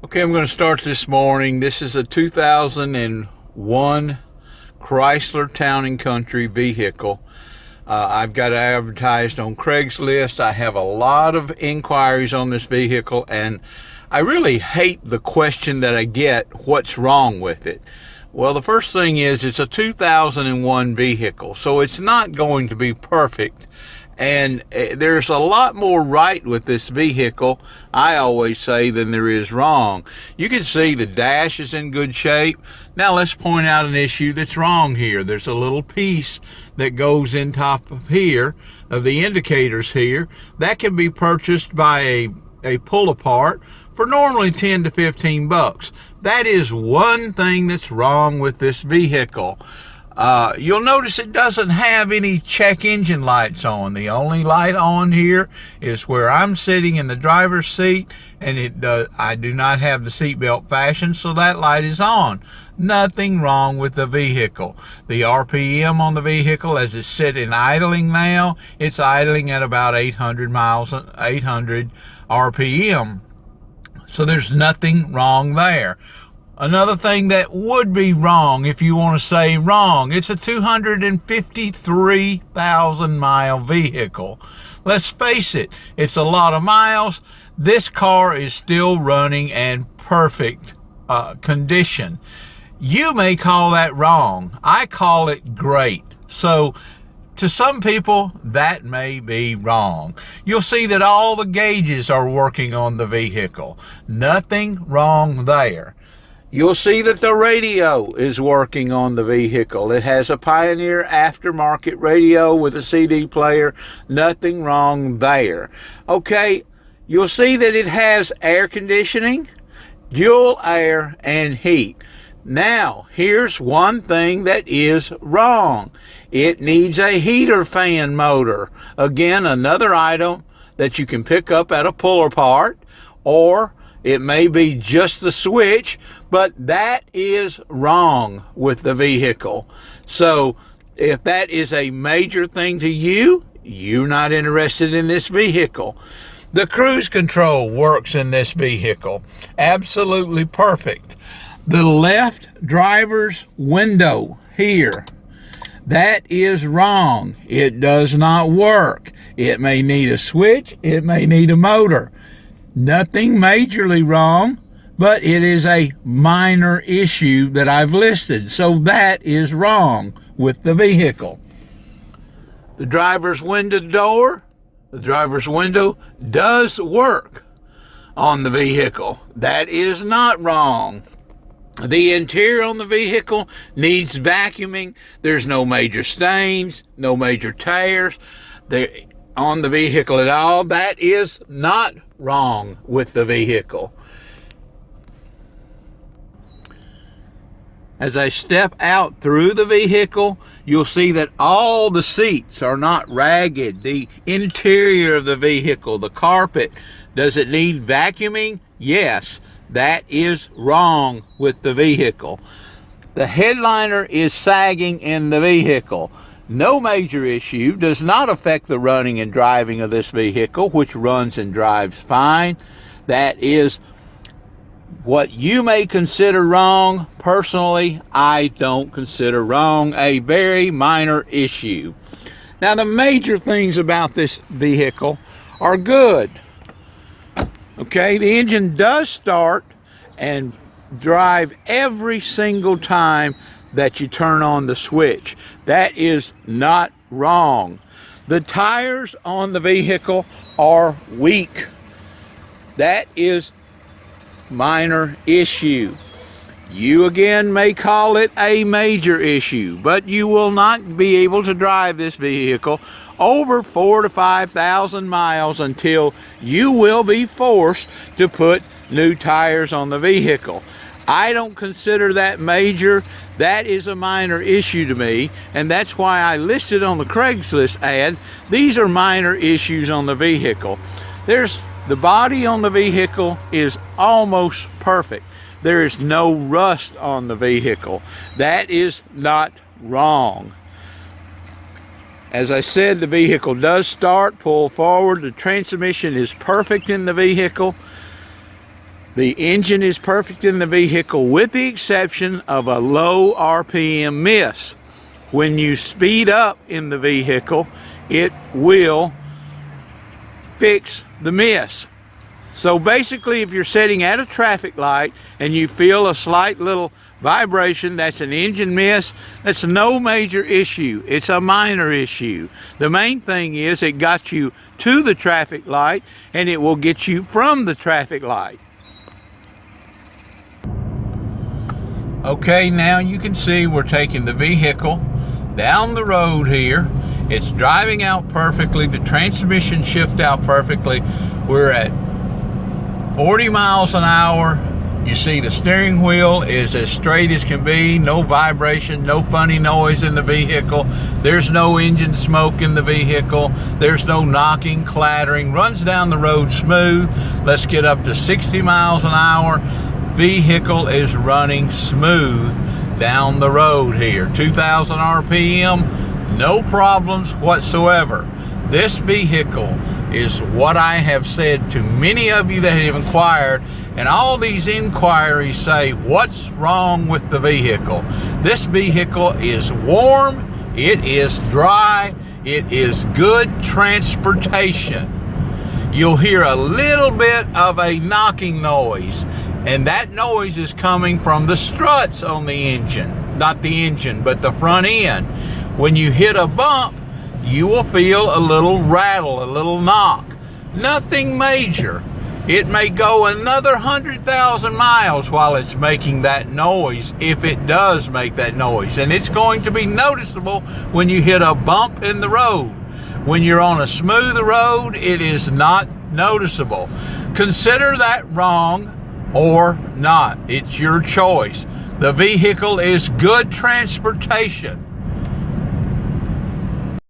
Okay, I'm going to start this morning. This is a 2001 Chrysler Town & Country vehicle. I've got it advertised on Craigslist. I have a lot of inquiries on this vehicle, and I really hate the question that I get, what's wrong with it? Well, the first thing is it's a 2001 vehicle, so it's not going to be perfect. And there's a lot more right with this vehicle, I always say, than there is wrong. You can see the dash is in good shape. Now let's point out an issue that's wrong here. There's a little piece that goes in top of here, of the indicators here. That can be purchased by a pull apart for normally 10 to 15 bucks. That is one thing that's wrong with this vehicle. You'll notice it doesn't have any check engine lights on. The only light on here is where I'm sitting in the driver's seat, and I do not have the seatbelt fastened, so that light is on. Nothing wrong with the vehicle. The RPM on the vehicle, as it's sitting idling now, it's idling at about 800 RPM. So there's nothing wrong there. Another thing that would be wrong, if you want to say wrong, it's a 253,000 mile vehicle. Let's face it, it's a lot of miles. This car is still running in perfect condition. You may call that wrong. I call it great. So to some people, that may be wrong. You'll see that all the gauges are working on the vehicle. Nothing wrong there. You'll see that the radio is working on the vehicle. It has a Pioneer aftermarket radio with a CD player. Nothing wrong there. Okay, you'll see that it has air conditioning, dual air, and heat. Now, here's one thing that is wrong. It needs a heater fan motor. Again, another item that you can pick up at a pull apart, or it may be just the switch, but that is wrong with the vehicle. So if that is a major thing to you, you're not interested in this vehicle. The cruise control works in this vehicle. Absolutely perfect. The left driver's window here, that is wrong. It does not work. It may need a switch. It may need a motor. Nothing majorly wrong, but it is a minor issue that I've listed. So that is wrong with the vehicle. The driver's window does work on the vehicle. That is not wrong. The interior on the vehicle needs vacuuming. There's no major stains, no major tears on the vehicle at all. That is not wrong with the vehicle. As I step out through the vehicle, you'll see that all the seats are not ragged. The interior of the vehicle, the carpet, does it need vacuuming? Yes, that is wrong with the vehicle. The headliner is sagging in the vehicle. No major issue, does not affect the running and driving of this vehicle, which runs and drives fine. That is what you may consider wrong. Personally, I don't consider wrong. A very minor issue. Now, the major things about this vehicle are good. Okay, the engine does start and drive every single time that you turn on the switch. That is not wrong. The tires on the vehicle are weak. That is minor issue. You again may call it a major issue, but you will not be able to drive this vehicle over 4,000 to 5,000 miles until you will be forced to put new tires on the vehicle. I don't consider that major. That is a minor issue to me, and that's why I listed on the Craigslist ad, these are minor issues on the vehicle. The body on the vehicle is almost perfect. There is no rust on the vehicle. That is not wrong. As I said, the vehicle does start, pull forward. The transmission is perfect in the vehicle. The engine is perfect in the vehicle with the exception of a low RPM miss. When you speed up in the vehicle, it will fix the miss. So basically, if you're sitting at a traffic light and you feel a slight little vibration, that's an engine miss. That's no major issue. It's a minor issue. The main thing is it got you to the traffic light, and it will get you from the traffic light. Okay, now you can see we're taking the vehicle down the road here. It's driving out perfectly. The transmission shifted out perfectly. We're at 40 miles an hour. You see the steering wheel is as straight as can be. No vibration, no funny noise in the vehicle. There's no engine smoke in the vehicle. There's no knocking, clattering. Runs down the road smooth. Let's get up to 60 miles an hour. Vehicle is running smooth down the road here. 2,000 RPM, no problems whatsoever. This vehicle is what I have said to many of you that have inquired, and all these inquiries say, what's wrong with the vehicle? This vehicle is warm, it is dry, it is good transportation. You'll hear a little bit of a knocking noise, and that noise is coming from the struts on the engine. Not the engine, but the front end. When you hit a bump, you will feel a little rattle, a little knock. Nothing major. It may go another 100,000 miles while it's making that noise, if it does make that noise. And it's going to be noticeable when you hit a bump in the road. When you're on a smooth road, it is not noticeable. Consider that wrong or not. It's your choice. The vehicle is good transportation.